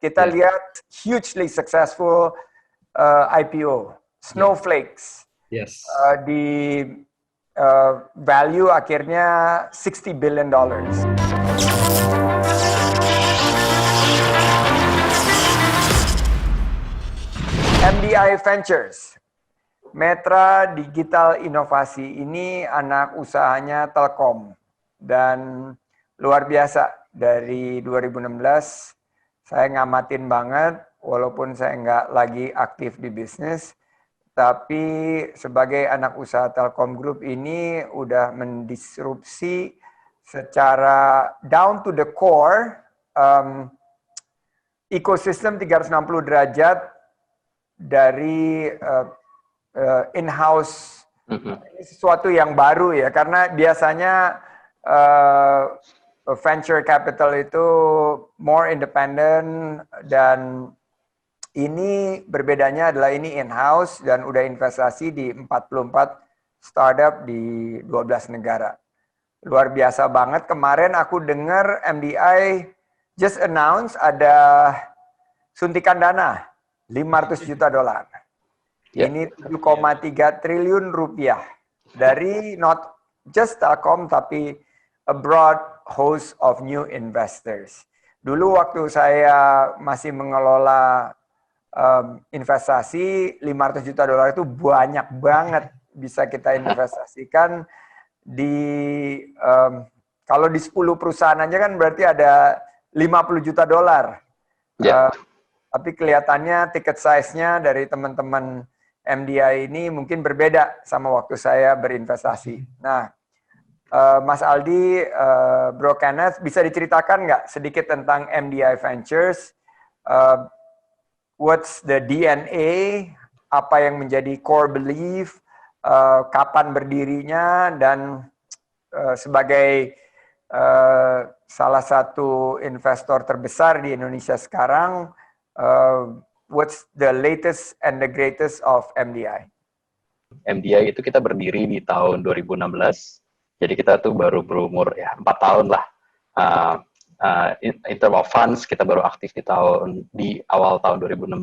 kita lihat hugely successful IPO, Snowflakes. Yes. Di value akhirnya $60 billion. MDI Ventures, Metra Digital Inovasi, ini anak usahanya Telkom. Dan luar biasa, dari 2016 saya ngamatin banget, walaupun saya nggak lagi aktif di bisnis, tapi sebagai anak usaha Telkom Group ini udah mendisrupsi secara down to the core, ekosistem 360 derajat dari in-house. Ini sesuatu yang baru ya, karena biasanya venture capital itu more independent, dan ini berbedanya adalah ini in-house dan udah investasi di 44 startup di 12 negara. Luar biasa banget. Kemarin aku dengar MDI just announce ada suntikan dana $500 juta. Ini 7,3 triliun rupiah dari not just Telkom tapi a broad host of new investors. Dulu waktu saya masih mengelola investasi, $500 juta itu banyak banget bisa kita investasikan di kalau di 10 perusahaan aja kan berarti ada $50 juta. Tapi kelihatannya ticket size-nya dari teman-teman MDI ini mungkin berbeda sama waktu saya berinvestasi. Nah, Mas Aldi, Bro Kenneth, bisa diceritakan nggak sedikit tentang MDI Ventures? What's the DNA? Apa yang menjadi core belief? Kapan berdirinya? Dan sebagai salah satu investor terbesar di Indonesia sekarang, what's the latest and the greatest of MDI? MDI itu kita berdiri di tahun 2016, jadi kita tuh baru berumur ya 4 tahun lah. In terms of funds, kita baru aktif di awal tahun 2016.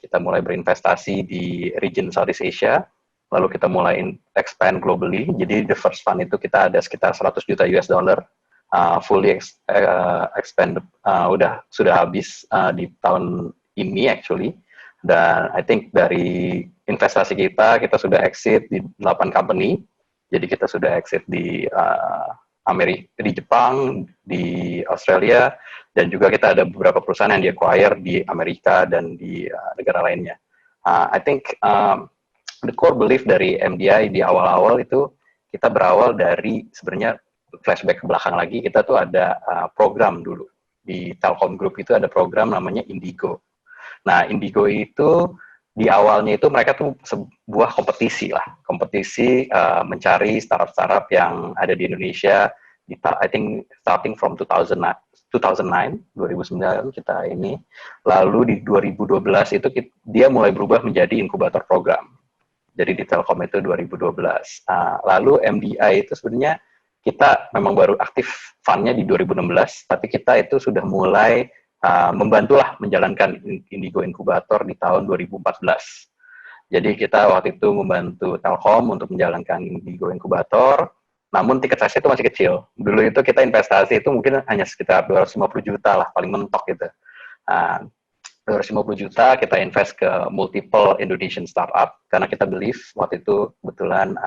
Kita mulai berinvestasi di region Southeast Asia, lalu kita mulai expand globally. Jadi the first fund itu kita ada sekitar $100 juta, fully expand, sudah habis di tahun ini actually. Dan I think dari investasi kita sudah exit di 8 company. Jadi kita sudah exit di Amerika, di Jepang, di Australia, dan juga kita ada beberapa perusahaan yang di-acquire di Amerika dan di negara lainnya. I think the core belief dari MDI di awal-awal itu kita berawal dari sebenarnya flashback ke belakang lagi, kita tuh ada program dulu. Di Telkom Group itu ada program namanya Indigo. Nah, Indigo itu di awalnya itu mereka tuh sebuah kompetisi mencari startup-startup yang ada di Indonesia. I think starting from 2009 kita ini. Lalu di 2012 itu dia mulai berubah menjadi inkubator program. Jadi di Telkom itu 2012. Lalu MDI itu sebenarnya kita memang baru aktif fund-nya di 2016, tapi kita itu sudah mulai membantulah menjalankan Indigo Inkubator di tahun 2014. Jadi kita waktu itu membantu Telkom untuk menjalankan Indigo Inkubator, namun tiket size itu masih kecil. Dulu itu kita investasi itu mungkin hanya sekitar 250 juta lah, paling mentok gitu. 250 juta kita invest ke multiple Indonesian startup, karena kita believe waktu itu kebetulan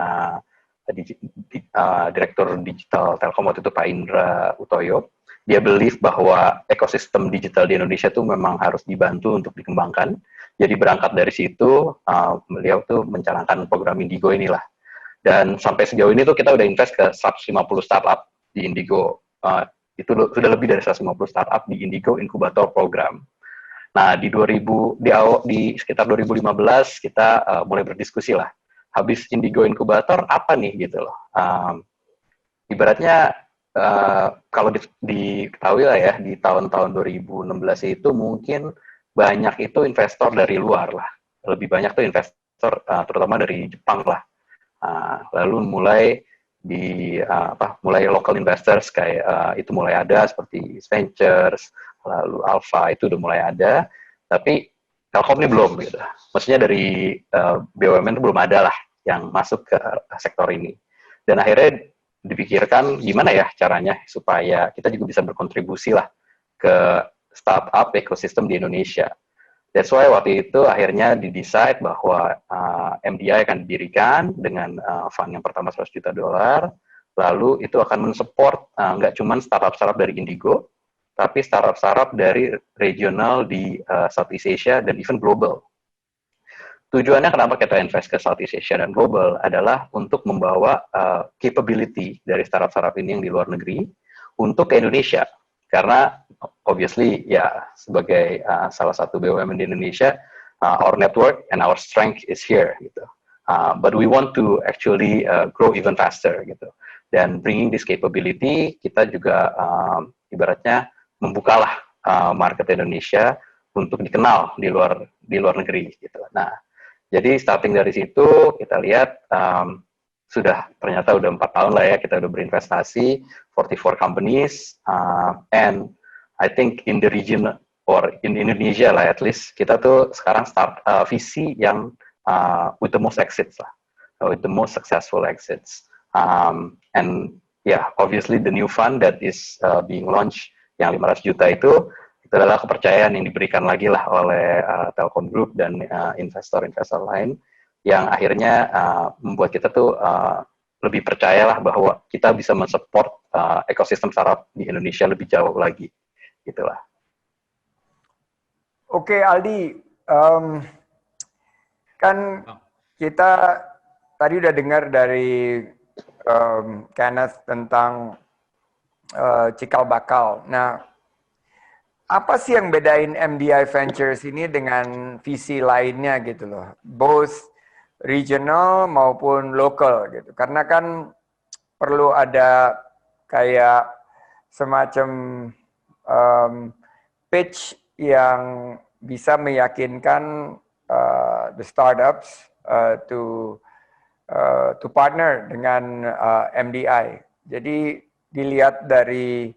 Direktur Digital Telkom waktu itu Pak Indra Utoyo, dia believe bahwa ekosistem digital di Indonesia itu memang harus dibantu untuk dikembangkan. Jadi berangkat dari situ, beliau tuh mencanangkan program Indigo inilah. Dan sampai sejauh ini tuh kita udah invest ke 150 startup di Indigo. Itu sudah lebih dari 150 startup di Indigo Incubator Program. Nah, di sekitar 2015 kita mulai berdiskusi lah. Habis Indigo Incubator apa nih gitu loh. Ibaratnya kalau diketahui lah ya, di tahun-tahun 2016 itu mungkin banyak itu investor dari luar lah. Lebih banyak tuh investor terutama dari Jepang lah. Lalu mulai mulai local investors kayak itu mulai ada seperti Ventures, lalu Alpha itu udah mulai ada, tapi Telkom ini belum gitu. Maksudnya dari BUMN itu belum ada lah yang masuk ke sektor ini. Dan akhirnya dipikirkan gimana ya caranya supaya kita juga bisa berkontribusi lah ke startup ekosistem di Indonesia. That's why waktu itu akhirnya di-decide bahwa MDI akan didirikan dengan fund yang pertama $100 juta, lalu itu akan mensupport nggak cuma startup-startup dari Indigo, tapi startup-startup dari regional di Southeast Asia dan even global. Tujuannya kenapa kita invest ke Southeast Asia dan global adalah untuk membawa capability dari startup-startup ini yang di luar negeri untuk ke Indonesia. Karena obviously ya sebagai salah satu BUMN di Indonesia, our network and our strength is here gitu. But we want to actually grow even faster gitu. Dan bringing this capability, kita juga ibaratnya membukalah market Indonesia untuk dikenal di luar negeri gitu. Nah, jadi starting dari situ kita lihat ternyata udah 4 tahun lah ya kita udah berinvestasi 44 companies and I think in the region or in Indonesia lah at least kita tuh sekarang start visi yang with the most exits lah, with the most successful exits and yeah obviously the new fund that is being launched yang 500 juta itu adalah kepercayaan yang diberikan lagi lah oleh Telkom Group dan investor-investor lain yang akhirnya membuat kita tuh lebih percayalah bahwa kita bisa mensupport ekosistem startup di Indonesia lebih jauh lagi, gitulah. Oke Aldi, kan kita tadi udah dengar dari Kenneth tentang cikal bakal. Nah, apa sih yang bedain MDI Ventures ini dengan visi lainnya gitu loh, both regional maupun lokal gitu. Karena kan perlu ada kayak semacam pitch yang bisa meyakinkan the startups to partner dengan MDI. Jadi dilihat dari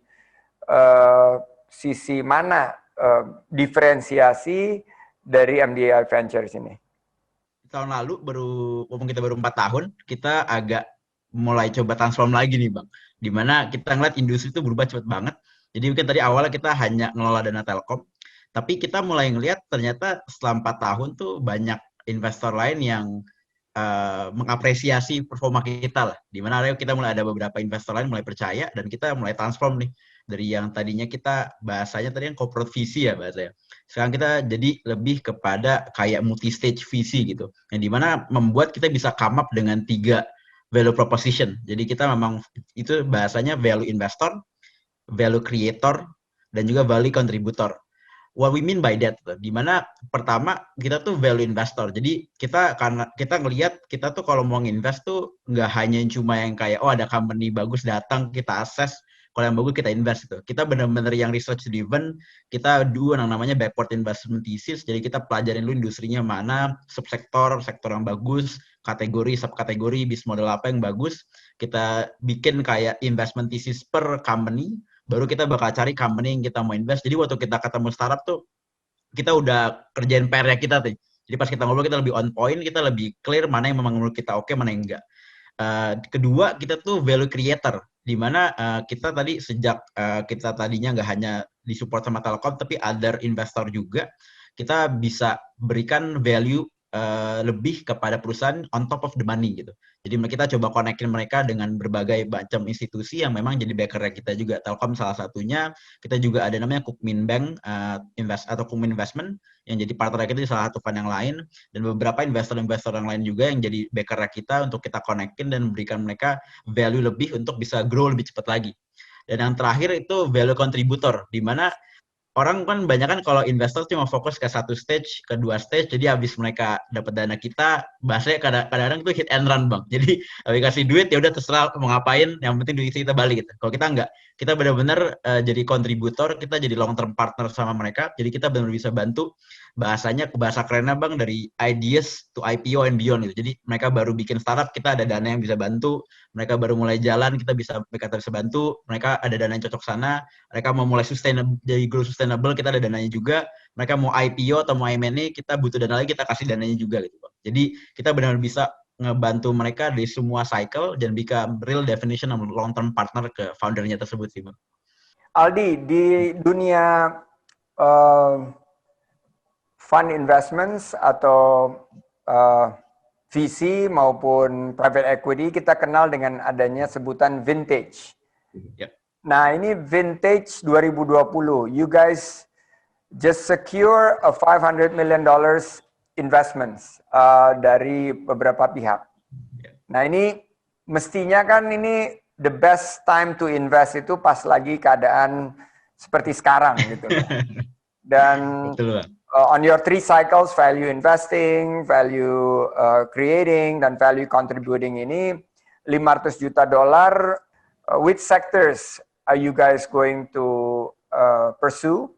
sisi mana diferensiasi dari MDI Ventures ini. Tahun lalu kita baru 4 tahun, kita agak mulai coba transform lagi nih Bang. Dimana kita ngeliat industri itu berubah cepet banget. Jadi mungkin tadi awalnya kita hanya ngelola dana Telkom, tapi kita mulai ngeliat ternyata setelah 4 tahun tuh banyak investor lain yang mengapresiasi performa kita lah. Dimana kita mulai ada beberapa investor lain mulai percaya dan kita mulai transform nih. Dari yang tadinya kita bahasanya tadi yang corporate visi ya bahasanya. Sekarang kita jadi lebih kepada kayak multi-stage visi gitu. Yang dimana membuat kita bisa come up dengan 3 value proposition. Jadi kita memang itu bahasanya value investor, value creator, dan juga value contributor. What we mean by that, dimana pertama kita tuh value investor. Jadi karena kita ngelihat kita tuh kalau mau nginvest tuh nggak hanya cuma yang kayak ada company bagus datang kita assess, kalau yang bagus kita invest gitu. Kita benar-benar yang research driven, kita do yang namanya backward investment thesis. Jadi kita pelajarin dulu industrinya mana, sektor yang bagus, kategori, subkategori, bisnis model apa yang bagus. Kita bikin kayak investment thesis per company. Baru kita bakal cari company yang kita mau invest. Jadi waktu kita ketemu startup tuh, kita udah kerjain PR-nya kita tuh. Jadi pas kita ngobrol, kita lebih on point, kita lebih clear mana yang memang menurut kita oke, mana yang enggak. Kedua, kita tuh value creator. Di mana kita tadi sejak kita tadinya nggak hanya disupport sama Telkom, tapi other investor juga, kita bisa berikan value lebih kepada perusahaan on top of the money gitu. Jadi kita coba connectin mereka dengan berbagai macam institusi yang memang jadi backer kita juga. Telkom salah satunya, kita juga ada namanya Kukmin Bank atau Kukmin Investment yang jadi partner kita di salah satu fund yang lain, dan beberapa investor-investor yang lain juga yang jadi backer kita untuk kita connectin dan memberikan mereka value lebih untuk bisa grow lebih cepat lagi. Dan yang terakhir itu value contributor, di mana orang kan banyak kan kalau investor cuma fokus ke satu stage, ke 2 stage, jadi habis mereka dapat dana kita, bahasanya kadang-kadang itu hit and run Bang. Jadi habis kasih duit ya udah terserah mau ngapain, yang penting duit kita balik gitu. Kalau kita enggak, kita benar-benar jadi kontributor, kita jadi long term partner sama mereka, jadi kita benar-benar bisa bantu. Bahasanya bahasa kerennya Bang, dari ideas to IPO and beyond gitu. Jadi mereka baru bikin startup, kita ada dana yang bisa bantu. Mereka baru mulai jalan, mereka bisa bantu. Mereka ada dana yang cocok sana. Mereka mau mulai jadi grow sustainable, sustainable, kita ada dananya juga. Mereka mau IPO atau mau M&A, kita butuh dana lagi, kita kasih dananya juga gitu Bang. Jadi kita benar-benar bisa ngebantu mereka di semua cycle dan become real definition of long term partner ke foundernya tersebut sih Bang. Aldi, di dunia fund investments atau VC maupun private equity, kita kenal dengan adanya sebutan vintage. Yep. Nah, ini vintage 2020. You guys just secure a $500 million investments dari beberapa pihak. Nah, ini mestinya kan ini the best time to invest itu pas lagi keadaan seperti sekarang gitu loh. Dan on your 3 cycles, value investing, value creating, dan value contributing ini $500 juta, which sectors are you guys going to pursue?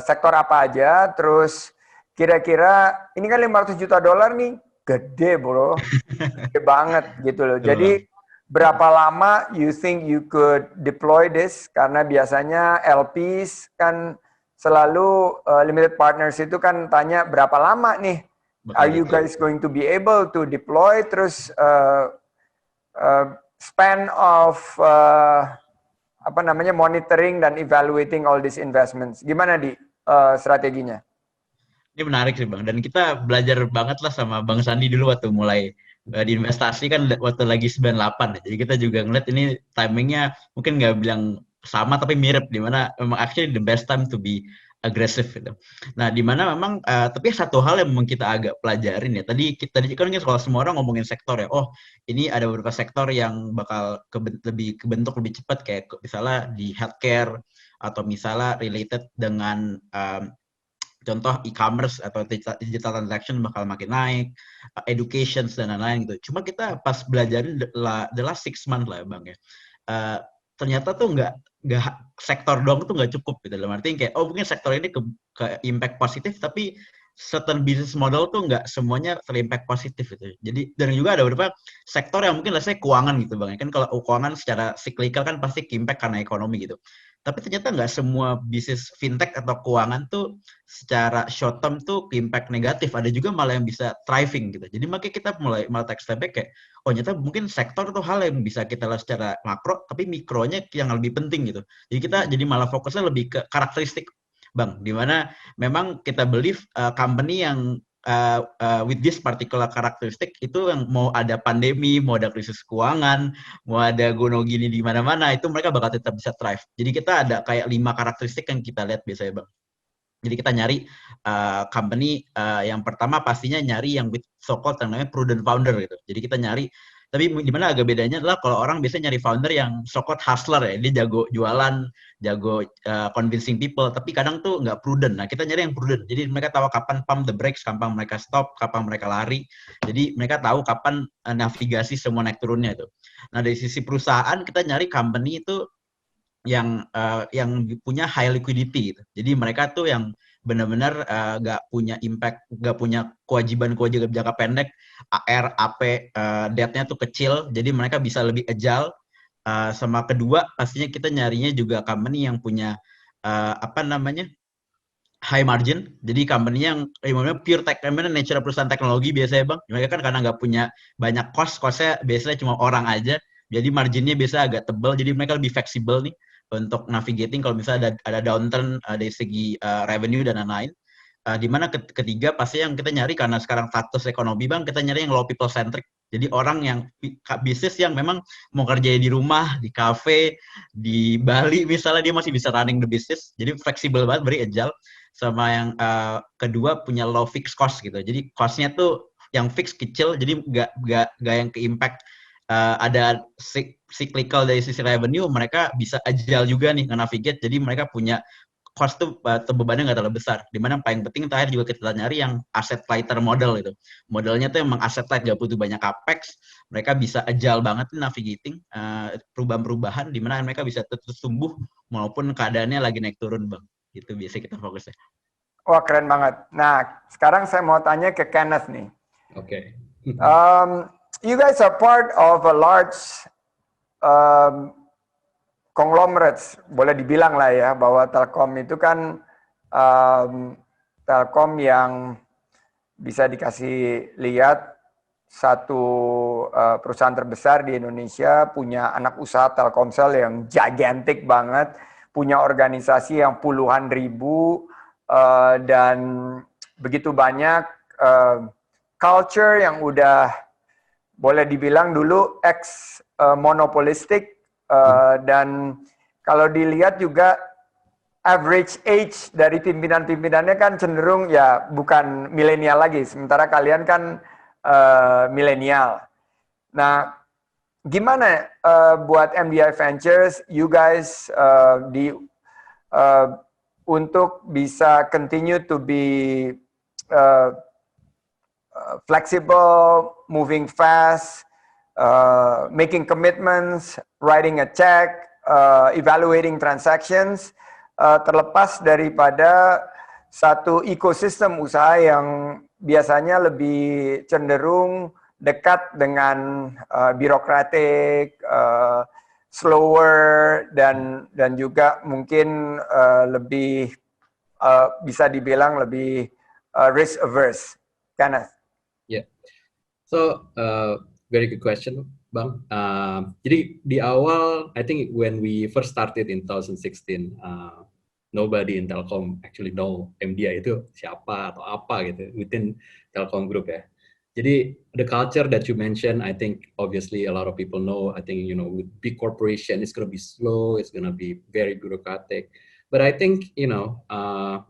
Sektor apa aja? Terus kira-kira ini kan $500 juta nih, gede bro, gede banget gitu loh. Jadi berapa lama you think you could deploy this? Karena biasanya LPs kan selalu limited partners itu kan tanya berapa lama nih? Are you guys going to be able to deploy? Terus span of monitoring dan evaluating all these investments. Gimana di strateginya? Ini menarik sih Bang, dan kita belajar banget lah sama Bang Sandi dulu waktu mulai di investasi kan waktu lagi 98. Jadi kita juga ngeliat ini timingnya mungkin nggak bilang sama tapi mirip, dimana memang actually the best time to be aggressive gitu. Nah, dimana memang tapi satu hal yang memang kita agak pelajarin ya. Tadi kan kalau semua orang ngomongin sektor ya. Oh, ini ada beberapa sektor yang bakal lebih kebentuk lebih cepat kayak misalnya di healthcare atau misalnya related dengan contoh e-commerce atau digital transaction bakal makin naik, education dan lain-lain gitu. Cuma kita pas belajarin the last 6 months lah Bang ya. Ternyata tuh nggak sektor doang tuh nggak cukup gitu. Dalam arti kayak mungkin sektor ini ke impact positif, tapi certain business model tuh nggak semuanya terimpact positif gitu. Jadi dan juga ada beberapa sektor yang mungkin saya keuangan gitu Bang. Kan kalau keuangan secara cyclical kan pasti impact karena ekonomi gitu. Tapi ternyata nggak semua bisnis fintech atau keuangan tuh secara short term tuh impact negatif. Ada juga malah yang bisa thriving gitu. Jadi makanya kita mulai take step back kayak, ternyata mungkin sektor tuh hal yang bisa kita lihat secara makro, tapi mikronya yang lebih penting gitu. Jadi kita jadi malah fokusnya lebih ke karakteristik Bang, dimana memang kita believe company yang with this particular karakteristik itu yang mau ada pandemi, mau ada krisis keuangan, mau ada gunung gini di mana-mana, itu mereka bakal tetap bisa thrive. Jadi kita ada kayak 5 karakteristik yang kita lihat biasanya Bang. Jadi kita nyari company yang pertama pastinya nyari yang with so-called yang namanya prudent founder gitu. Jadi kita nyari, tapi di mana agak bedanya adalah kalau orang biasanya nyari founder yang so-called hustler ya, dia jago jualan, jago convincing people, tapi kadang tuh nggak prudent. Nah kita nyari yang prudent, jadi mereka tahu kapan pump the brakes, kapan mereka stop, kapan mereka lari. Jadi mereka tahu kapan navigasi semua naik turunnya itu. Nah dari sisi perusahaan kita nyari company itu yang punya high liquidity gitu. Jadi mereka tuh yang benar-benar nggak punya impact, nggak punya kewajiban jangka pendek, AR, AP, debt-nya tuh kecil, jadi mereka bisa lebih agile. Sama kedua, pastinya kita nyarinya juga company yang punya high margin, jadi company yang pure tech, nature perusahaan teknologi biasanya Bang, mereka kan karena nggak punya banyak cost-nya biasanya cuma orang aja, jadi marginnya biasa agak tebal, jadi mereka lebih fleksibel nih untuk navigating kalau misalnya ada downturn dari segi revenue dan lain-lain. Dimana ketiga pasti yang kita nyari karena sekarang status ekonomi Bang, kita nyari yang low people centric. Jadi orang yang bisnis yang memang mau kerja di rumah, di cafe, di Bali misalnya dia masih bisa running the business. Jadi fleksibel banget, very agile. Sama yang kedua punya low fixed cost gitu. Jadi cost-nya tuh yang fix kecil, jadi nggak yang ke impact ada cyclical dari sisi revenue, mereka bisa agile juga nih nge-navigate, jadi mereka punya cost tuh bebannya nggak terlalu besar. Dimana yang paling penting terakhir juga kita nyari yang asset lighter model itu. Modelnya tuh emang asset light, nggak butuh banyak capex, mereka bisa agile banget navigating perubahan-perubahan, dimana mereka bisa terus tumbuh walaupun keadaannya lagi naik turun Bang. Gitu biasa kita fokusnya. Wah keren banget. Nah sekarang saya mau tanya ke Kenneth nih. Oke. You guys are part of a large conglomerates, boleh dibilang lah ya, bahwa Telkom itu kan Telkom yang bisa dikasih lihat satu perusahaan terbesar di Indonesia, punya anak usaha Telkomsel yang gigantic banget, punya organisasi yang puluhan ribu, dan begitu banyak culture yang udah boleh dibilang dulu monopolistik, dan kalau dilihat juga average age dari pimpinan-pimpinannya kan cenderung ya bukan milenial lagi, sementara kalian kan milenial. Nah, gimana buat MDI Ventures, you guys untuk bisa continue to be flexible, moving fast, making commitments, writing a check, evaluating transactions, terlepas daripada satu ekosistem usaha yang biasanya lebih cenderung dekat dengan birokratik, slower, dan juga mungkin lebih bisa dibilang lebih risk averse. Kenneth. Yeah. So very good question, Bang. Jadi di awal, I think when we first started in 2016, nobody in Telkom actually know MDI itu siapa atau apa gitu within Telkom Group ya. Jadi the culture that you mentioned, I think obviously a lot of people know. I think with big corporation, it's gonna be slow, it's gonna be very bureaucratic. But I think the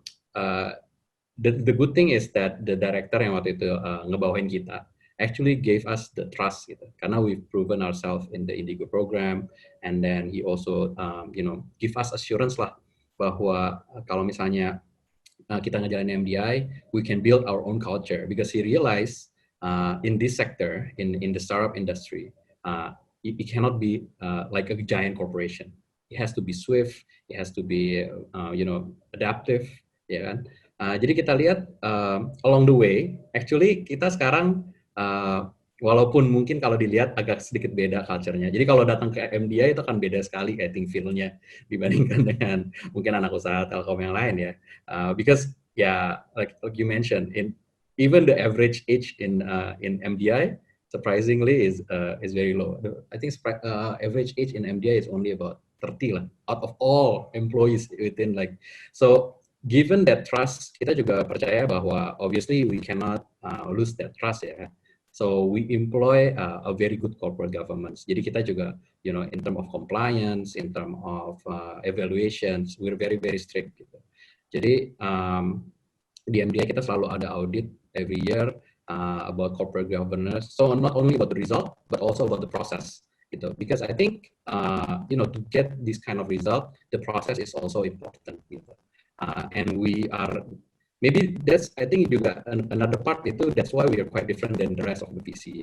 good thing is that the director yang waktu itu ngebawain kita actually gave us the trust gitu, karena we've proven ourselves in the Indigo program, and then he also give us assurance lah bahwa kalau misalnya kita ngejalanin MDI, we can build our own culture, because he realized in this sector, in the startup industry, it cannot be like a giant corporation. It has to be swift, it has to be adaptive, ya kan? Jadi kita lihat along the way, actually kita sekarang walaupun mungkin kalau dilihat agak sedikit beda culture-nya. Jadi kalau datang ke MDI itu kan beda sekali, I think feel-nya dibandingkan dengan mungkin anak usaha Telkom yang lain ya. Because like you mentioned, even the average age in MDI surprisingly is very low. I think average age in MDI is only about 30 lah, out of all employees within so. Given that trust, kita juga percaya bahwa obviously we cannot lose that trust ya. So we employ a very good corporate governance. Jadi kita juga, in terms of compliance, in terms of evaluations, we're very very strict gitu. Jadi di MDI kita selalu ada audit every year about corporate governance. So not only about the result, but also about the process gitu. Because I think to get this kind of result, the process is also important gitu. And we are, maybe that's, I think juga another part itu, that's why we are quite different than the rest of the VC,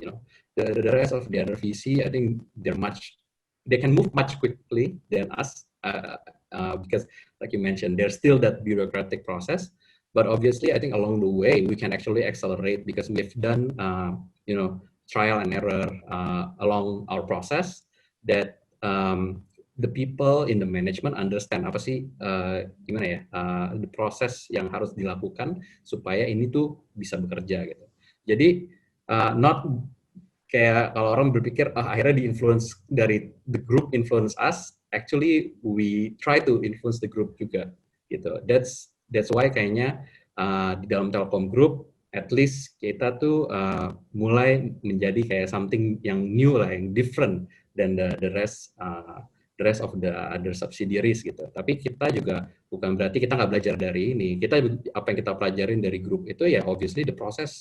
The rest of the other VC, I think they can move much quickly than us, because like you mentioned, there's still that bureaucratic process, but obviously I think along the way, we can actually accelerate because we've done, trial and error along our process that the people in the management understand apa sih the proses yang harus dilakukan supaya ini tuh bisa bekerja gitu. Jadi not kayak kalau orang berpikir akhirnya di-influence dari the group influence us, actually we try to influence the group juga gitu. That's why kayaknya di dalam Telkom Group at least kita tuh mulai menjadi kayak something yang new lah, yang different than the rest of the other subsidiaries gitu. Tapi kita juga bukan berarti kita nggak belajar dari ini. Apa yang kita pelajarin dari grup itu ya obviously the process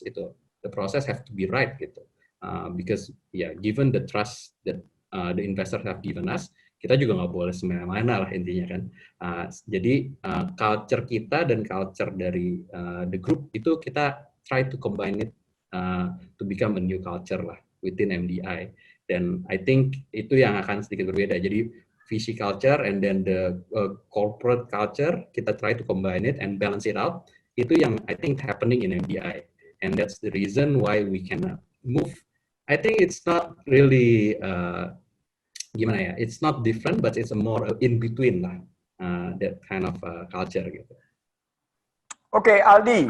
have to be right gitu. Because given the trust that the investors have given us, kita juga nggak boleh semena-mena lah intinya kan. Jadi culture kita dan culture dari the group itu kita try to combine it to become a new culture lah within MDI. Dan I think itu yang akan sedikit berbeda. Jadi VC culture and then the corporate culture, kita try to combine it and balance it out. Itu yang I think happening in MDI. And that's the reason why we can move. I think it's not really gimana ya? It's not different, but it's a more in between lah. That kind of culture gitu. Oke, Aldi.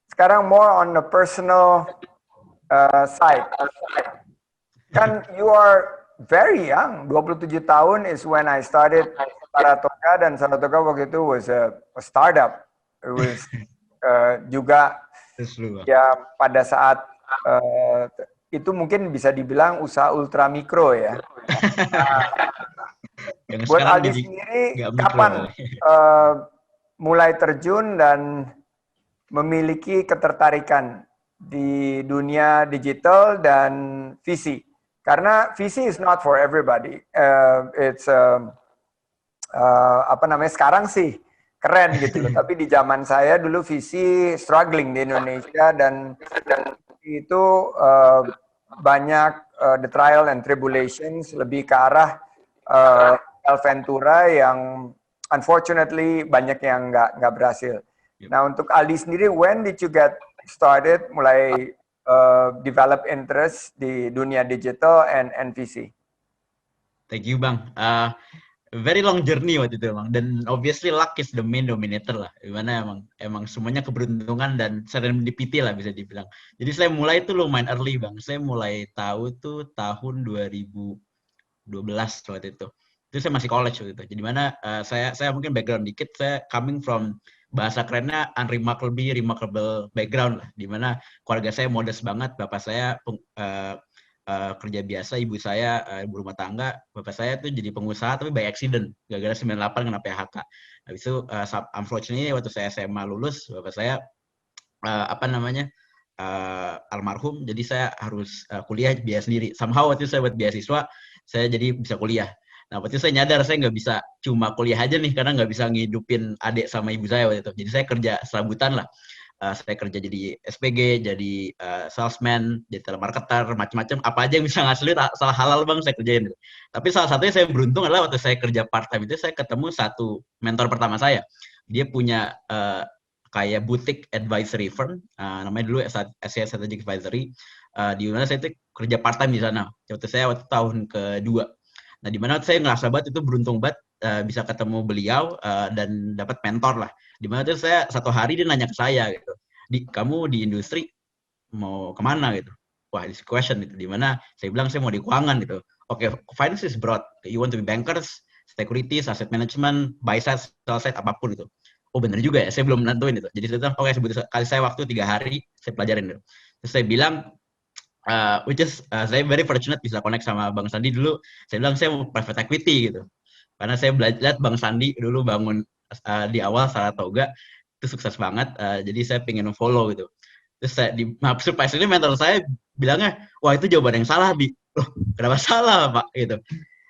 Sekarang more on the personal side. Kan you are very young, 27 tahun is when I started Saratoga, dan Saratoga waktu itu was a startup. It was juga ya pada saat itu mungkin bisa dibilang usaha ultra mikro ya. Buat Aldi sendiri, kapan mulai terjun dan memiliki ketertarikan di dunia digital dan visi? Karena visi is not for everybody. It's apa namanya, sekarang sih keren gitu loh. Tapi di zaman saya dulu visi struggling di Indonesia, dan itu banyak the trial and tribulations, lebih ke arah Ventura yang unfortunately banyak yang nggak berhasil. Nah, untuk Aldi sendiri, when did you get started mulai develop interest di dunia digital and VC? Thank you, Bang. Very long journey waktu itu, Bang. Dan obviously luck is the main dominator lah. Dimana emang semuanya keberuntungan dan serendipity lah bisa dibilang. Jadi saya mulai itu lumayan early, Bang. Saya mulai tahu tuh tahun 2012 waktu itu. Itu saya masih college waktu itu. Jadi mana saya mungkin background dikit, saya coming from bahasa kerennya remarkable background lah, dimana keluarga saya modest banget. Bapak saya kerja biasa, ibu saya ibu rumah tangga. Bapak saya tuh jadi pengusaha tapi by accident, gara-gara 98 kena PHK. Habis itu unfortunately waktu saya SMA lulus, bapak saya almarhum, jadi saya harus kuliah biaya sendiri. Somehow waktu itu saya buat beasiswa, saya jadi bisa kuliah. Nah, waktu itu saya nyadar saya nggak bisa cuma kuliah aja nih, karena nggak bisa ngidupin adik sama ibu saya waktu itu. Jadi saya kerja serabutan lah. Saya kerja jadi SPG, jadi salesman, jadi telemarketer, macam-macam. Apa aja yang bisa ngasilin salah halal, Bang, saya kerjain. Tapi salah satunya saya beruntung adalah waktu saya kerja part-time itu, saya ketemu satu mentor pertama saya. Dia punya kayak boutique advisory firm, namanya dulu SCA Strategic Advisory, di mana saya itu kerja part-time di sana. Waktu tahun kedua. Nah, di mana saya ngerasa banget itu beruntung banget bisa ketemu beliau dan dapat mentor lah. Di mana tuh saya satu hari dia nanya ke saya gitu, kamu di industri mau kemana gitu? Wah, this question gitu. Di mana saya bilang saya mau di keuangan gitu. Oke, finance is broad. You want to be bankers, securities, asset management, buy side, sell side, apapun gitu. Oh, bener juga ya, saya belum nentuin itu. Jadi saya bilang, oke, kasih saya waktu 3 hari, saya pelajarin gitu. Terus saya bilang, saya very fortunate bisa connect sama Bang Sandi dulu. Saya bilang saya mau private equity gitu, karena saya lihat Bang Sandi dulu bangun di awal Saratoga itu sukses banget. Jadi saya pengen follow gitu. Terus saya surprise ini mentor saya bilangnya, wah itu jawaban yang salah, Bi. Loh, kenapa salah, Pak? Gitu.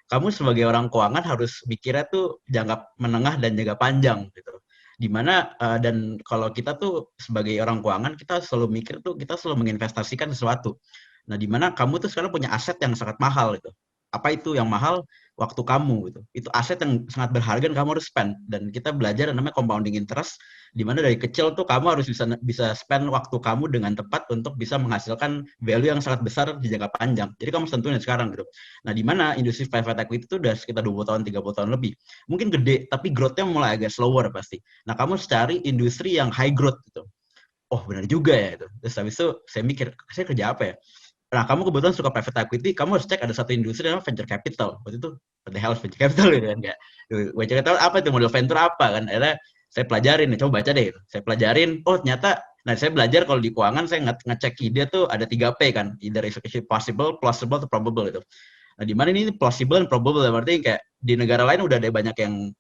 Kamu sebagai orang keuangan harus mikirnya tuh jangka menengah dan jangka panjang gitu. Dimana dan kalau kita tuh sebagai orang keuangan, kita selalu mikir tuh kita selalu menginvestasikan sesuatu. Nah, dimana kamu tuh sekarang punya aset yang sangat mahal gitu. Apa itu yang mahal? Waktu kamu gitu. Itu aset yang sangat berharga dan kamu harus spend. Dan kita belajar namanya compounding interest, dimana dari kecil tuh kamu harus bisa spend waktu kamu dengan tepat untuk bisa menghasilkan value yang sangat besar di jangka panjang. Jadi kamu harus tentuin sekarang gitu. Nah, dimana industri private equity itu udah sekitar 20 tahun, 30 tahun lebih. Mungkin gede, tapi growth-nya mulai agak slower pasti. Nah, kamu harus cari industri yang high growth gitu. Oh, benar juga ya itu. Terus habis itu saya mikir, saya kerja apa ya? Nah, kamu kebetulan suka private equity, kamu harus cek ada satu industri namanya venture capital. Waktu itu, what the hell is venture capital gitu kan? Venture capital apa itu, model venture apa kan? Akhirnya saya pelajarin, coba baca deh. Saya pelajarin, oh ternyata, nah saya belajar kalau di keuangan, saya ngecek ide tuh ada 3P kan. Either is possible, plausible, atau probable gitu. Nah, di mana ini plausible dan probable, berarti kayak di negara lain udah ada banyak yang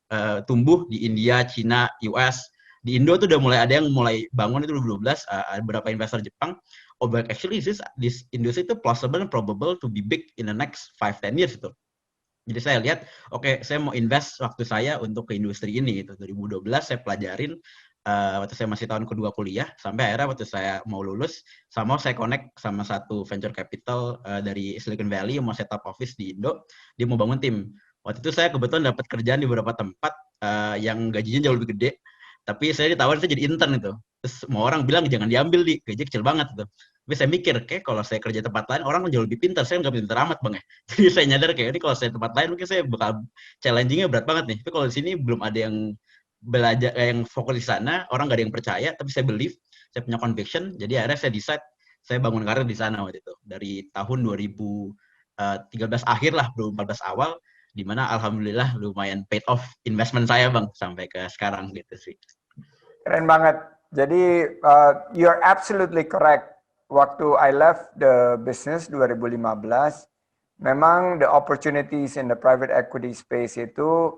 tumbuh, di India, China, US. Di Indo tuh udah mulai ada yang mulai bangun itu 2012, ada beberapa investor Jepang. Oh, but actually this industry itu plausible and probable to be big in the next 5-10 years itu. Jadi saya lihat, oke, saya mau invest waktu saya untuk ke industri ini gitu. 2012 saya pelajarin waktu saya masih tahun kedua kuliah, sampai akhirnya waktu saya mau lulus, sama saya connect sama satu venture capital dari Silicon Valley yang mau set up office di Indo, dia mau bangun tim. Waktu itu saya kebetulan dapat kerjaan di beberapa tempat yang gajinya jauh lebih gede, tapi saya ditawarin saya jadi intern itu. Terus semua orang bilang jangan diambil, gaji kecil banget tuh. Tapi saya mikir, kayak kalau saya kerja tempat lain, orang jauh lebih pintar. Saya nggak pintar amat, Bang ya. Jadi saya nyadar kayak ini kalau saya tempat lain, mungkin saya bakal challenging-nya berat banget nih. Tapi kalau di sini belum ada yang belajar, yang fokus di sana, orang nggak ada yang percaya, tapi saya believe, saya punya conviction, jadi akhirnya saya decide, saya bangun karir di sana waktu itu. Dari tahun 2013 akhir lah, 2014 awal, di mana alhamdulillah lumayan paid off investment saya, Bang, sampai ke sekarang gitu sih. Keren banget. Jadi you're absolutely correct. Waktu I left the business 2015, memang the opportunities in the private equity space itu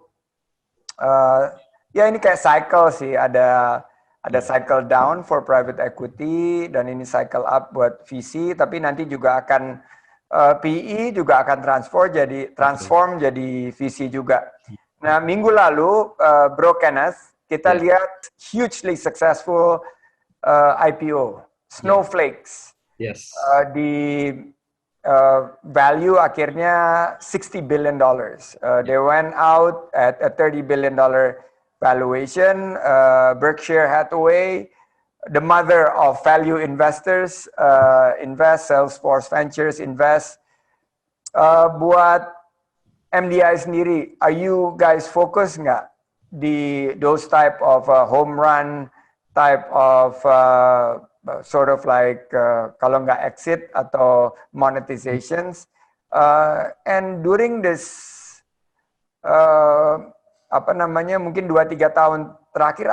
ya ini kayak cycle sih. Ada cycle down for private equity dan ini cycle up buat VC, tapi nanti juga akan PE juga akan transform jadi VC juga. Nah, minggu lalu Bro Kenneth, kita lihat hugely successful IPO, Snowflakes. Yes. Di value akhirnya $60 billion. They went out at a $30 billion valuation. Berkshire Hathaway, the mother of value investors, invest, Salesforce Ventures invest. Buat MDI sendiri, are you guys focus nggak di those type of home run type of sort of like kalau nggak exit atau monetizations, and during this mungkin 2-3 tahun terakhir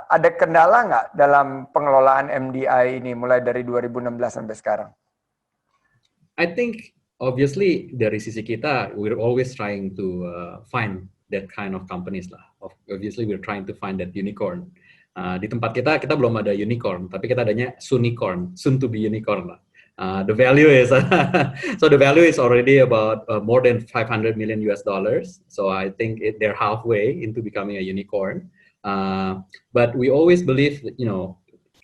ada kendala nggak dalam pengelolaan MDI ini mulai dari 2016 sampai sekarang? I think obviously dari sisi kita, we're always trying to find that kind of companies lah. Obviously we're trying to find that unicorn. Di tempat kita belum ada unicorn, tapi kita adanya sunicorn, soon to be unicorn lah. The value is so the value is already about more than $500 million. So I think they're halfway into becoming a unicorn. But we always believe,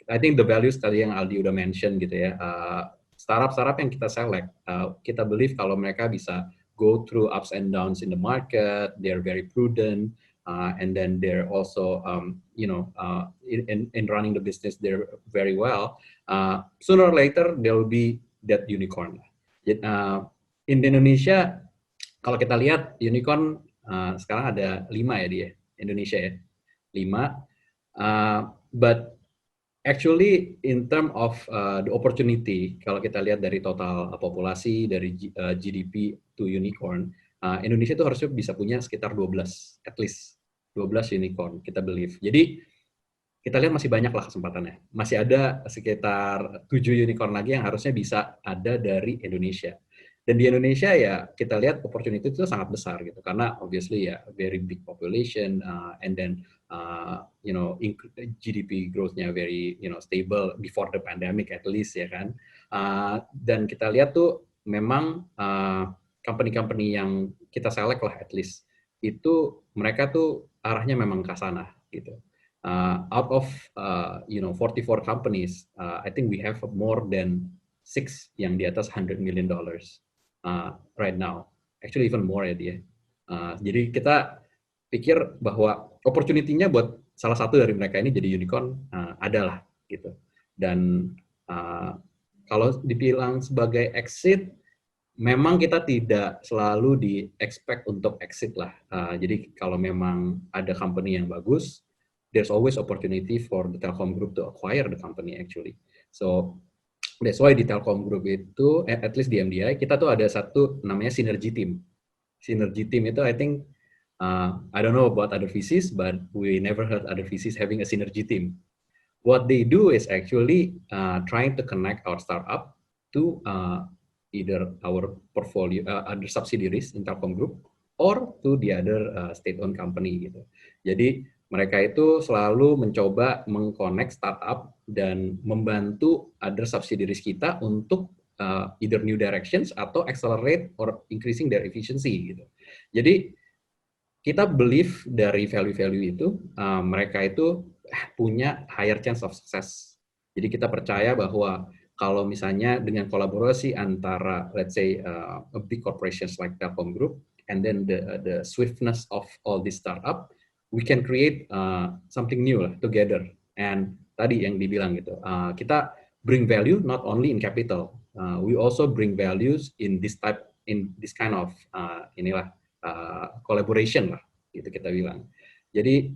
I think the values tadi yang Aldi udah mention gitu ya. Startup yang kita select, kita believe kalau mereka bisa go through ups and downs in the market, they're very prudent. And then they're also, in running the business, they're very well. Sooner or later, there will be that unicorn. In Indonesia, kalau kita lihat unicorn sekarang ada 5 ya dia, Indonesia ya, 5. But actually, in term of the opportunity, kalau kita lihat dari total populasi, dari GDP to unicorn, Indonesia itu harusnya bisa punya sekitar 12, at least 12 unicorn, kita believe. Jadi, kita lihat masih banyak lah kesempatannya. Masih ada sekitar 7 unicorn lagi yang harusnya bisa ada dari Indonesia. Dan di Indonesia ya, kita lihat opportunity itu sangat besar gitu. Karena obviously ya, very big population, and then, GDP growth-nya very, stable before the pandemic at least ya kan. Dan kita lihat tuh memang company-company yang kita select lah at least, itu mereka tuh arahnya memang ke sana gitu. Out of 44 companies, I think we have more than 6 yang di atas $100 million right now. Actually even more ya dia. Jadi kita pikir bahwa opportunity-nya buat salah satu dari mereka ini jadi unicorn adalah gitu. Dan kalau dibilang sebagai exit, memang kita tidak selalu di-expect untuk exit lah. Jadi kalau memang ada company yang bagus, there's always opportunity for the Telkom Group to acquire the company actually. So that's why di Telkom Group itu, at least di MDI, kita tuh ada satu namanya synergy team. Synergy team itu I think, I don't know about other VCs, but we never heard other VCs having a synergy team. What they do is actually trying to connect our startup to either our portfolio, other subsidiaries in Telkom Group, or to the other state-owned company gitu. Jadi mereka itu selalu mencoba mengconnect startup dan membantu other subsidiaries kita untuk either new directions atau accelerate or increasing their efficiency gitu. Jadi kita believe dari value-value itu mereka itu punya higher chance of success. Jadi kita percaya bahwa kalau misalnya dengan kolaborasi antara, let's say, a big corporations like Telkom Group, and then the swiftness of all this startup, we can create something new together. And tadi yang dibilang gitu. Kita bring value not only in capital, we also bring values in this kind of collaboration lah, gitu kita bilang. Jadi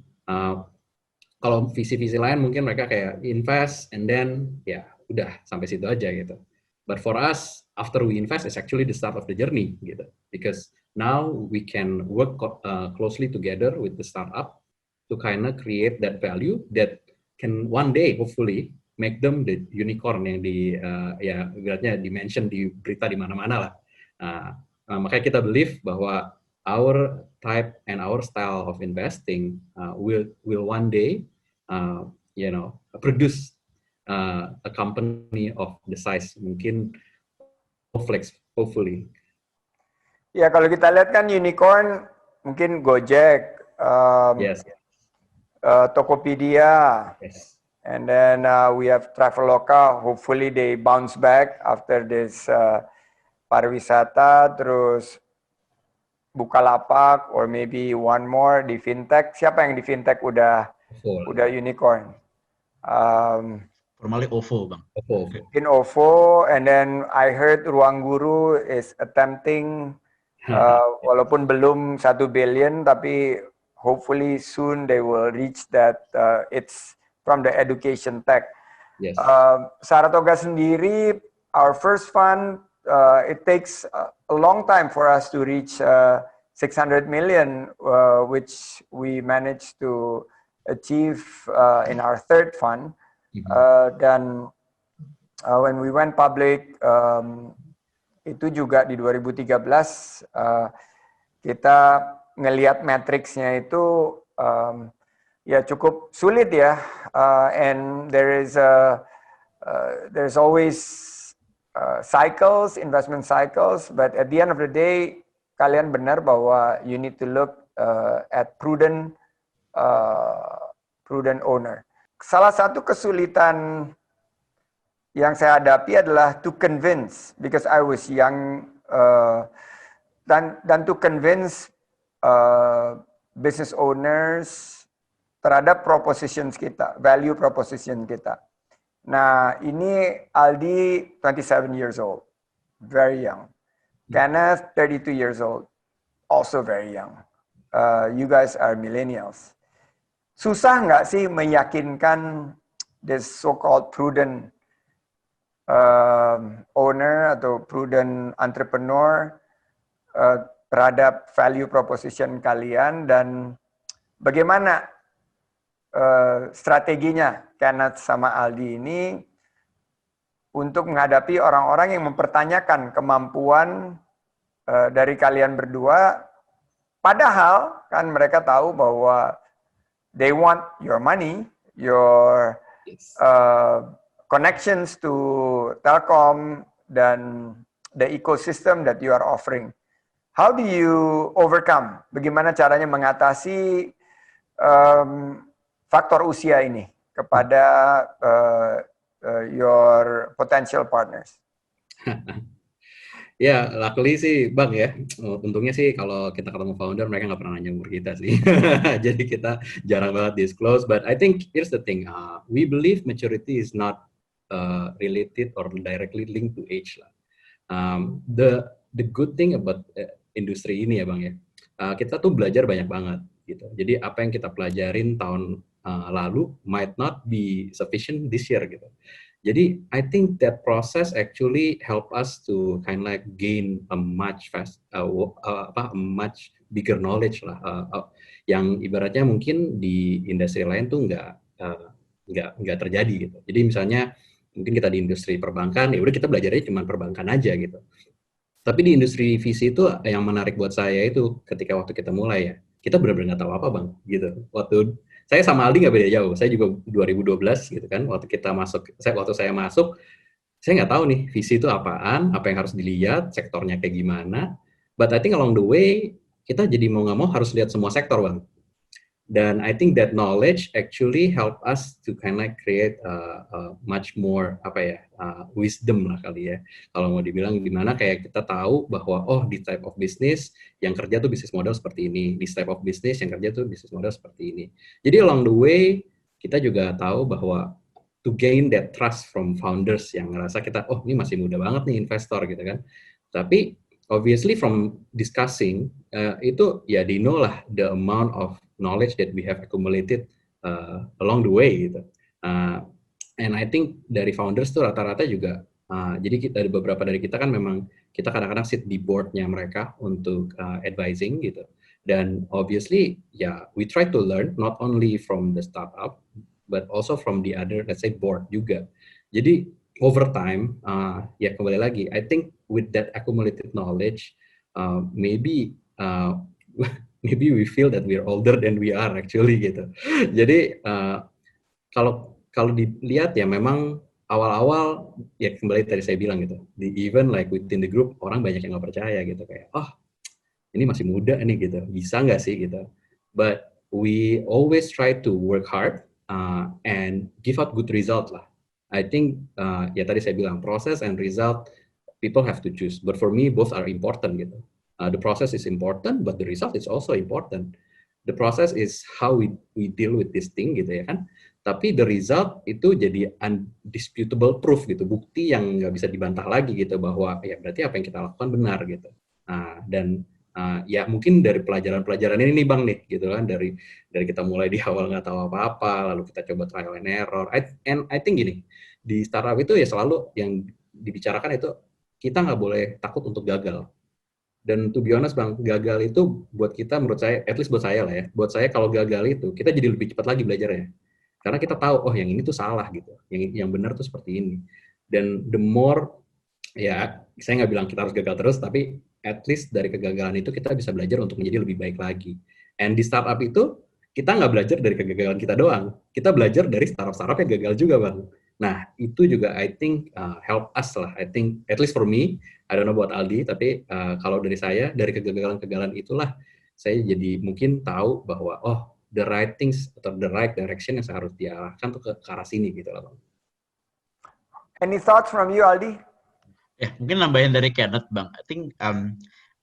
kalau visi-visi lain mungkin mereka kayak invest and then ya udah sampai situ aja gitu. But for us, after we invest, it's actually the start of the journey gitu. Because now we can work closely together with the startup to kind of create that value that can one day hopefully make them the unicorn yang ya ibaratnya di-mention di berita di mana-mana lah. Makanya kita believe bahwa our type and our style of investing will one day produce a company of the size mungkin Flex, hopefully. Ya, kalau kita lihat kan unicorn mungkin Gojek, Yes. Tokopedia, Yes. and then we have Traveloka. Hopefully they bounce back after this pariwisata, terus Bukalapak, or maybe one more di fintech. Siapa yang di fintech udah unicorn? Formerly OVO, Bang. OVO. In OVO, and then I heard Ruang Guru is attempting, walaupun belum 1 billion, tapi hopefully soon they will reach that. It's from the education tech. Yes. Saratoga sendiri, our first fund, it takes a long time for us to reach 600 million, which we managed to achieve in our third fund. Dan when we went public, itu juga di 2013, kita ngelihat matriksnya itu ya cukup sulit ya, and there's always cycles, investment cycles, but at the end of the day, kalian benar bahwa you need to look at prudent owner. Salah satu kesulitan yang saya hadapi adalah to convince, because I was young, dan to convince business owners terhadap propositions kita, value proposition kita. Nah, ini Aldi 27 years old, very young. Kenneth 32 years old, also very young. You guys are millennials. Susah nggak sih meyakinkan this so-called prudent owner atau prudent entrepreneur terhadap value proposition kalian, dan bagaimana strateginya Kenneth sama Aldi ini untuk menghadapi orang-orang yang mempertanyakan kemampuan dari kalian berdua, padahal kan mereka tahu bahwa they want your money, your connections to Telkom dan the ecosystem that you are offering. How do you overcome? Bagaimana caranya mengatasi faktor usia ini kepada your potential partners? Ya, luckily sih Bang ya, untungnya sih kalau kita ketemu founder mereka nggak pernah nanya umur kita sih. Jadi kita jarang banget disclose, but I think here's the thing, we believe maturity is not related or directly linked to age lah. The good thing about industri ini ya Bang ya, kita tuh belajar banyak banget gitu. Jadi apa yang kita pelajarin tahun lalu might not be sufficient this year gitu. Jadi I think that process actually help us to kind of like gain a much bigger knowledge lah, yang ibaratnya mungkin di industri lain tuh nggak terjadi gitu. Jadi misalnya mungkin kita di industri perbankan, ya udah kita belajarnya cuma perbankan aja gitu. Tapi di industri VC itu yang menarik buat saya itu ketika waktu kita mulai ya, kita benar-benar nggak tahu apa Bang gitu. Waktu saya sama Aldi nggak beda jauh, saya juga 2012 gitu kan, waktu saya masuk, saya nggak tahu nih VC itu apaan, apa yang harus dilihat, sektornya kayak gimana. But I think along the way kita jadi mau nggak mau harus lihat semua sektor Bang. Dan I think that knowledge actually help us to kind of create much more wisdom lah kali ya. Kalau mau dibilang gimana, kayak kita tahu bahwa oh di type of business yang kerja tuh bisnis model seperti ini, di type of business yang kerja tuh bisnis model seperti ini. Jadi along the way kita juga tahu bahwa to gain that trust from founders yang ngerasa kita, oh ini masih muda banget nih investor gitu kan. Tapi obviously from discussing itu ya they know lah the amount of knowledge that we have accumulated along the way gitu. And I think dari founders tuh rata-rata juga, jadi dari beberapa dari kita kan memang kita kadang-kadang sit di boardnya mereka untuk advising gitu. Dan obviously ya we try to learn not only from the startup but also from the other let's say board juga. Jadi over time ya kembali lagi I think with that accumulated knowledge maybe maybe we feel that we are older than we are actually gitu. Jadi kalau dilihat ya memang awal-awal ya kembali tadi saya bilang gitu, even like within the group orang banyak yang nggak percaya gitu kayak ini masih muda nih gitu, bisa nggak sih gitu. But we always try to work hard and give out good result lah. I think ya tadi saya bilang proses and result people have to choose. But for me both are important gitu. The process is important, but the result is also important. The process is how we deal with this thing gitu ya kan. Tapi the result itu jadi undisputable proof gitu, bukti yang nggak bisa dibantah lagi gitu bahwa ya berarti apa yang kita lakukan benar gitu. Dan ya mungkin dari pelajaran-pelajaran ini nih Bang nih gitu kan, dari kita mulai di awal nggak tahu apa-apa, lalu kita coba trial and error. And I think gini, di startup itu ya selalu yang dibicarakan itu kita nggak boleh takut untuk gagal. Dan to be honest Bang, gagal itu buat kita menurut saya, at least buat saya lah ya, buat saya kalau gagal itu kita jadi lebih cepat lagi belajarnya. Karena kita tahu, yang ini tuh salah gitu, yang benar tuh seperti ini. Dan the more, ya saya nggak bilang kita harus gagal terus, tapi at least dari kegagalan itu kita bisa belajar untuk menjadi lebih baik lagi. And di startup itu, kita nggak belajar dari kegagalan kita doang, kita belajar dari startup-startup yang gagal juga Bang. Nah, itu juga I think help us lah, I think, at least for me, I don't know about Aldi, tapi kalau dari saya, dari kegagalan-kegagalan itulah, saya jadi mungkin tahu bahwa, the right things atau the right direction yang harus diarahkan tuh ke arah sini gitu lah Bang. Any thoughts from you, Aldi? Ya, mungkin nambahin dari Kenneth Bang. I think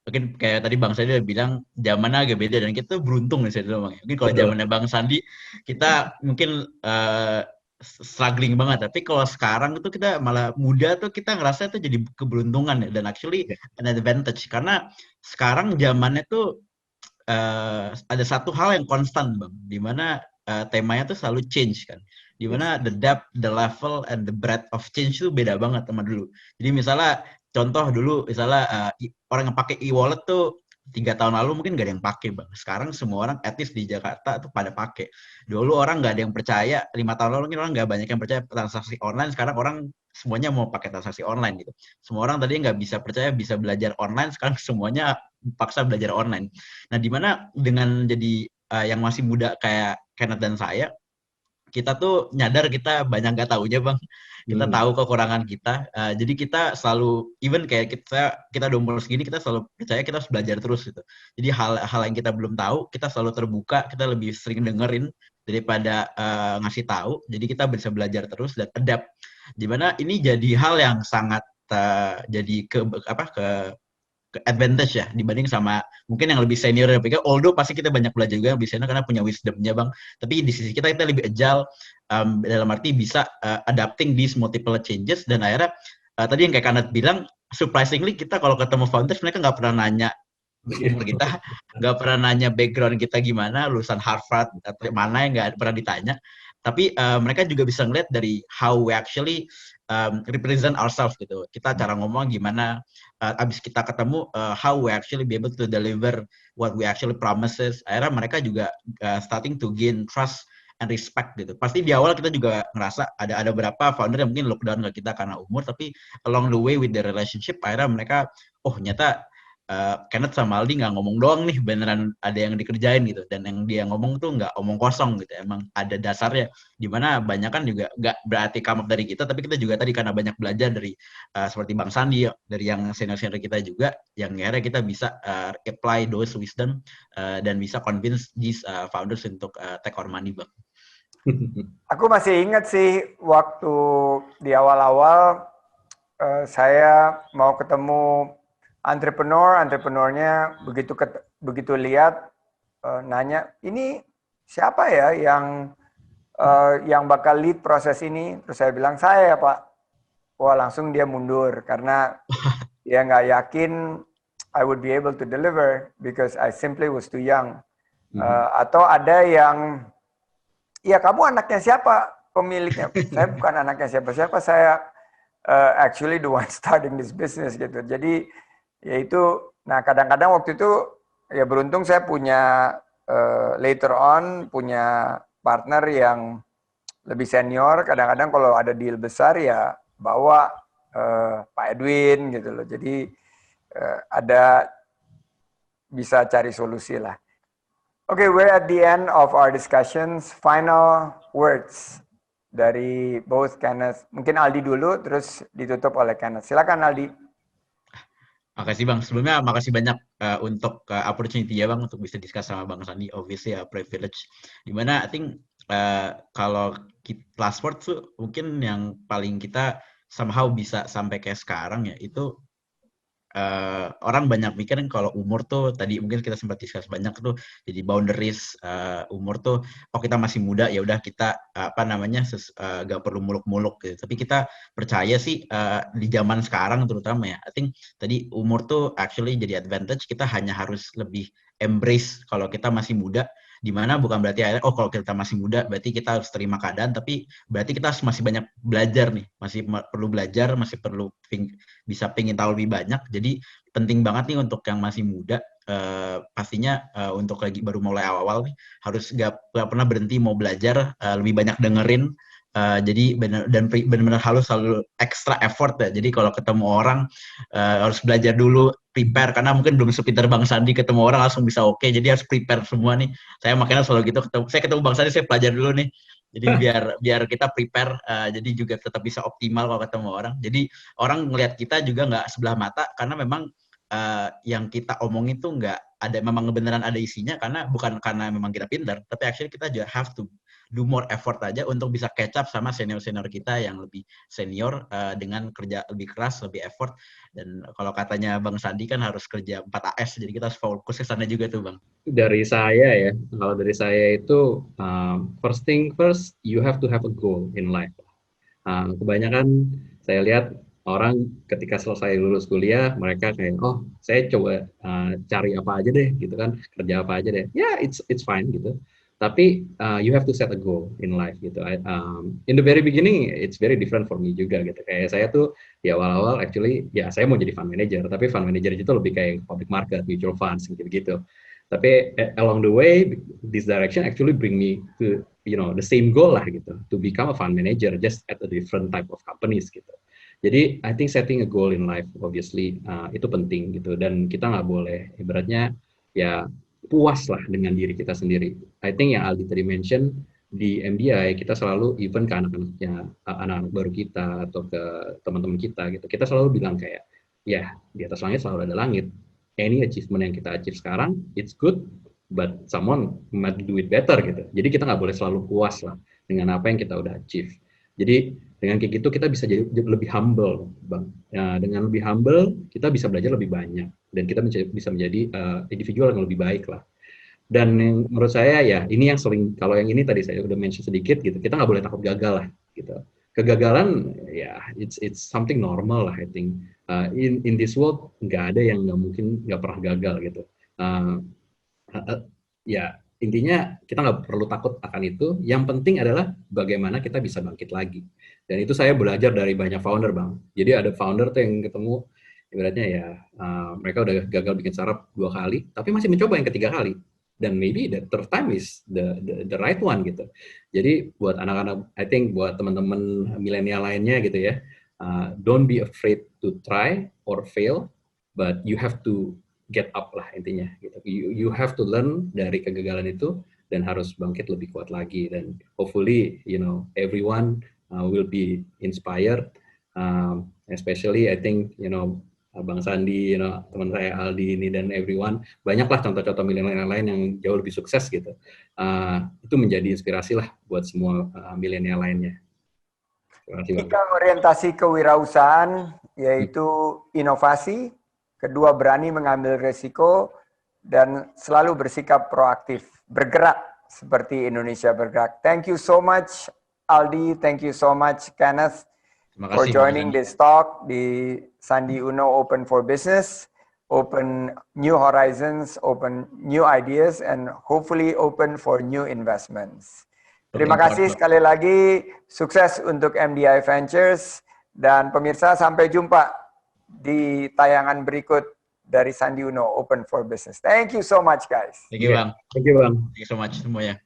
mungkin kayak tadi Bang Sandi udah bilang zamannya agak beda dan kita beruntung di situ Bang. Mungkin kalau zamannya Bang Sandi kita mungkin struggling banget, tapi kalau sekarang itu kita malah muda tuh kita ngerasa itu jadi keberuntungan ya, dan actually an advantage karena sekarang zamannya tuh ada satu hal yang konstan Bang, di mana temanya tuh selalu change kan, di mana the depth, the level, and the breadth of change itu beda banget sama dulu. Jadi misalnya contoh dulu misalnya orang yang pakai e-wallet tuh 3 tahun lalu mungkin gak ada yang pakai Bang. Sekarang semua orang at least di Jakarta tuh pada pakai. Dulu orang gak ada yang percaya, 5 tahun lalu mungkin orang gak banyak yang percaya transaksi online, sekarang orang semuanya mau pakai transaksi online gitu. Semua orang tadi nggak bisa percaya bisa belajar online, sekarang semuanya paksa belajar online. Nah, dimana dengan jadi yang masih muda kayak Kenneth dan saya, kita tuh nyadar kita banyak nggak tahunya Bang. Kita tahu kekurangan kita. Jadi kita selalu, even kayak kita udah umur segini, kita selalu percaya kita harus belajar terus gitu. Jadi hal-hal yang kita belum tahu, kita selalu terbuka, kita lebih sering dengerin daripada ngasih tahu. Jadi kita bisa belajar terus dan adapt. Dimana ini jadi hal yang sangat jadi ke advantage ya dibanding sama mungkin yang lebih senior ya. Although pasti kita banyak belajar juga lebih senior karena punya wisdomnya Bang. Tapi di sisi kita lebih agile dalam arti bisa adapting these multiple changes, dan akhirnya tadi yang kayak Kenneth bilang, surprisingly kita kalau ketemu founders mereka nggak pernah nanya umur kita, nggak pernah nanya background kita gimana, lulusan Harvard atau mana, yang nggak pernah ditanya. Tapi mereka juga bisa ngeliat dari how we actually represent ourselves gitu. Kita cara ngomong gimana, abis kita ketemu how we actually be able to deliver what we actually promises. Akhirnya mereka juga starting to gain trust and respect gitu. Pasti di awal kita juga ngerasa ada beberapa founder yang mungkin lockdown ke kita karena umur, tapi along the way with the relationship akhirnya mereka ternyata Kenneth sama Aldi nggak ngomong doang nih, beneran ada yang dikerjain gitu, dan yang dia ngomong tuh nggak omong kosong gitu, emang ada dasarnya, dimana banyak kan juga nggak berarti come up dari kita, tapi kita juga tadi karena banyak belajar dari seperti Bang Sandi, dari yang senior-senior kita juga, yang akhirnya kita bisa apply those wisdom dan bisa convince these founders untuk take our money Bang. Aku masih ingat sih waktu di awal-awal saya mau ketemu entrepreneurnya begitu lihat nanya, ini siapa ya yang yang bakal lead proses ini. Terus saya bilang, saya ya Pak. Wah, langsung dia mundur karena dia nggak yakin I would be able to deliver because I simply was too young. Atau ada yang, ya kamu anaknya siapa pemiliknya? Saya bukan anaknya siapa-siapa, saya actually the one starting this business gitu. Jadi ya itu, nah kadang-kadang waktu itu ya beruntung saya punya later on punya partner yang lebih senior. Kadang-kadang kalau ada deal besar ya bawa Pak Edwin gitu loh. Jadi ada bisa cari solusi lah. Okay, we're at the end of our discussions. Final words dari both Kenneth. Mungkin Aldi dulu, terus ditutup oleh Kenneth. Silakan Aldi. Makasih Bang. Sebelumnya makasih banyak untuk opportunity ya Bang untuk bisa discuss sama Bang Sandi. Obviously a privilege. Dimana I think kalau Lastword tuh mungkin yang paling kita somehow bisa sampai kayak sekarang ya itu orang banyak mikir kalau umur tuh tadi mungkin kita sempat discuss banyak tuh jadi boundaries umur tuh kita masih muda ya udah kita gak perlu muluk-muluk gitu. Tapi kita percaya sih di zaman sekarang terutama ya I think tadi umur tuh actually jadi advantage. Kita hanya harus lebih embrace kalau kita masih muda, dimana bukan berarti kalau kita masih muda berarti kita harus terima keadaan, tapi berarti kita masih banyak belajar nih, masih perlu belajar, masih perlu bisa pengen tahu lebih banyak. Jadi penting banget nih untuk yang masih muda pastinya untuk lagi baru mulai awal-awal nih harus gak pernah berhenti mau belajar, lebih banyak dengerin. Jadi benar-benar harus selalu extra effort ya. Jadi kalau ketemu orang harus belajar dulu, prepare, karena mungkin belum sepintar Bang Sandi ketemu orang langsung bisa oke. Jadi harus prepare semua nih. Saya makanya selalu gitu, saya ketemu Bang Sandi saya pelajari dulu nih. Jadi biar kita prepare, jadi juga tetap bisa optimal kalau ketemu orang. Jadi orang ngelihat kita juga nggak sebelah mata karena memang yang kita omongin tuh nggak ada, memang beneran ada isinya, karena bukan karena memang kita pintar, tapi actually kita juga have to do more effort aja untuk bisa catch up sama senior-senior kita yang lebih senior dengan kerja lebih keras, lebih effort. Dan kalau katanya Bang Sandi kan harus kerja 4 AS, jadi kita harus fokus ke sana juga tuh Bang. Dari saya ya, kalau dari saya itu first thing first, you have to have a goal in life. Kebanyakan saya lihat orang ketika selesai lulus kuliah, mereka kayak, saya coba cari apa aja deh, gitu kan, kerja apa aja deh. Ya, it's fine gitu. Tapi you have to set a goal in life gitu. In the very beginning, it's very different for me juga gitu. Kayak saya tuh di awal-awal actually, ya saya mau jadi fund manager, tapi fund manager itu lebih kayak public market, mutual funds gitu-gitu. Tapi along the way, this direction actually bring me to the same goal lah gitu, to become a fund manager just at a different type of companies gitu. Jadi I think setting a goal in life obviously itu penting gitu, dan kita nggak boleh ibaratnya ya puas lah dengan diri kita sendiri. I think yang Aldi tadi mention di MBI kita selalu even ke anak-anak baru kita atau ke teman-teman kita gitu, kita selalu bilang kayak ya di atas langit selalu ada langit. Any achievement yang kita achieve sekarang it's good, but someone might do it better gitu. Jadi kita nggak boleh selalu puas lah dengan apa yang kita udah achieve. Jadi dengan kayak gitu kita bisa jadi lebih humble, Bang. Ya, dengan lebih humble kita bisa belajar lebih banyak dan kita bisa menjadi individual yang lebih baik lah. Dan yang menurut saya ya ini yang sering, kalau yang ini tadi saya udah mention sedikit gitu, kita nggak boleh takut gagal lah gitu. Kegagalan ya it's something normal lah I think. In this world nggak ada yang nggak pernah gagal gitu. Ya intinya kita nggak perlu takut akan itu. Yang penting adalah bagaimana kita bisa bangkit lagi. Dan itu saya belajar dari banyak founder, Bang. Jadi ada founder tuh yang ketemu, ibaratnya ya mereka udah gagal bikin startup 2 kali, tapi masih mencoba yang ketiga kali. Dan maybe the third time is the right one gitu. Jadi buat anak-anak, I think buat teman-teman milenial lainnya gitu ya, don't be afraid to try or fail, but you have to get up lah intinya gitu. You have to learn dari kegagalan itu dan harus bangkit lebih kuat lagi, dan hopefully everyone will be inspired, especially I think Bang Sandi, teman saya Aldi ini dan everyone, banyaklah contoh-contoh milenial lain yang jauh lebih sukses gitu. Itu menjadi inspirasi lah buat semua milenial lainnya. Tiga orientasi kewirausahaan yaitu inovasi, kedua berani mengambil resiko, dan selalu bersikap proaktif, bergerak seperti Indonesia Bergerak. Thank you so much Aldi, thank you so much Kenneth Terima for kasih. joining this talk di Sandi Uno Open for Business, open new horizons, open new ideas, and hopefully open for new investments. Terima kasih sekali lagi, sukses untuk MDI Ventures, dan pemirsa sampai jumpa di tayangan berikut dari Sandi Uno Open for Business. Thank you so much guys. Thank you Bang. Thank you, Bang. Thank you so much semuanya.